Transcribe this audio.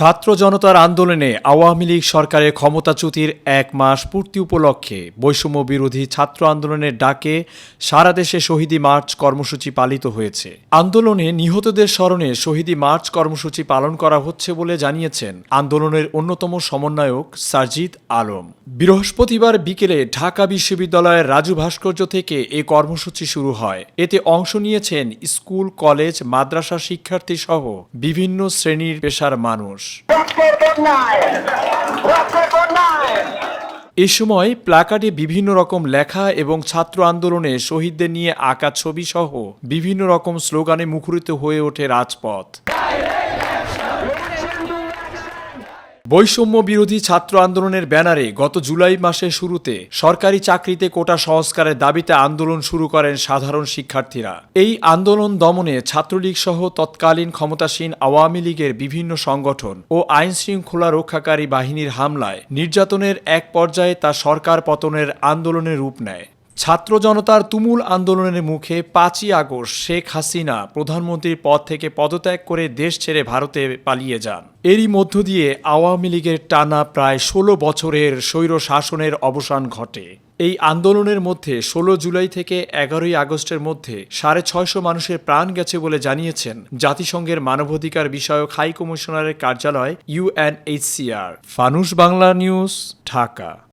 ছাত্র জনতার আন্দোলনে আওয়ামী লীগ সরকারের ক্ষমতাচ্যুতির ১ মাস পূর্তি উপলক্ষে বৈষম্য বিরোধী ছাত্র আন্দোলনের ডাকে সারা দেশে শহীদি মার্চ কর্মসূচি পালিত হয়েছে। আন্দোলনে নিহতদের স্মরণে শহীদি মার্চ কর্মসূচি পালন করা হচ্ছে বলে জানিয়েছেন আন্দোলনের অন্যতম সমন্বয়ক সারজিদ আলম। বৃহস্পতিবার বিকেলে ঢাকা বিশ্ববিদ্যালয়ের রাজু ভাস্কর্য থেকে এই কর্মসূচি শুরু হয়। এতে অংশ নিয়েছেন স্কুল, কলেজ, মাদ্রাসা শিক্ষার্থী সহ বিভিন্ন শ্রেণীর পেশার মানুষ। এ সময় প্ল্যাকার্ডে বিভিন্ন রকম লেখা এবং ছাত্র আন্দোলনে শহীদদের নিয়ে আঁকা ছবি সহ বিভিন্ন রকম স্লোগানে মুখরিত হয়ে ওঠে রাজপথ। বৈষম্য বিরোধী ছাত্র আন্দোলনের ব্যানারে গত জুলাই মাসের শুরুতে সরকারি চাকরিতে কোটা সংস্কারের দাবিতে আন্দোলন শুরু করেন সাধারণ শিক্ষার্থীরা। এই আন্দোলন দমনে ছাত্রলীগ সহ তৎকালীন ক্ষমতাসীন আওয়ামী লীগের বিভিন্ন সংগঠন ও আইনশৃঙ্খলা রক্ষাকারী বাহিনীর হামলায় নির্যাতনের এক পর্যায়ে তা সরকার পতনের আন্দোলনের রূপ নেয়। ছাত্র জনতার তুমুল আন্দোলনের মুখে ৫ই আগস্ট শেখ হাসিনা প্রধানমন্ত্রীর পদ থেকে পদত্যাগ করে দেশ ছেড়ে ভারতে পালিয়ে যান। এরই মধ্য দিয়ে আওয়ামী লীগের টানা প্রায় ১৬ বছরের স্বৈর শাসনের অবসান ঘটে। এই আন্দোলনের মধ্যে ১৬ জুলাই থেকে ১১ই আগস্টের মধ্যে ৬৫০ মানুষের প্রাণ গেছে বলে জানিয়েছেন জাতিসংঘের মানবাধিকার বিষয়ক হাই কমিশনারের কার্যালয় UNHCR। ফানুস বাংলা নিউজ, ঢাকা।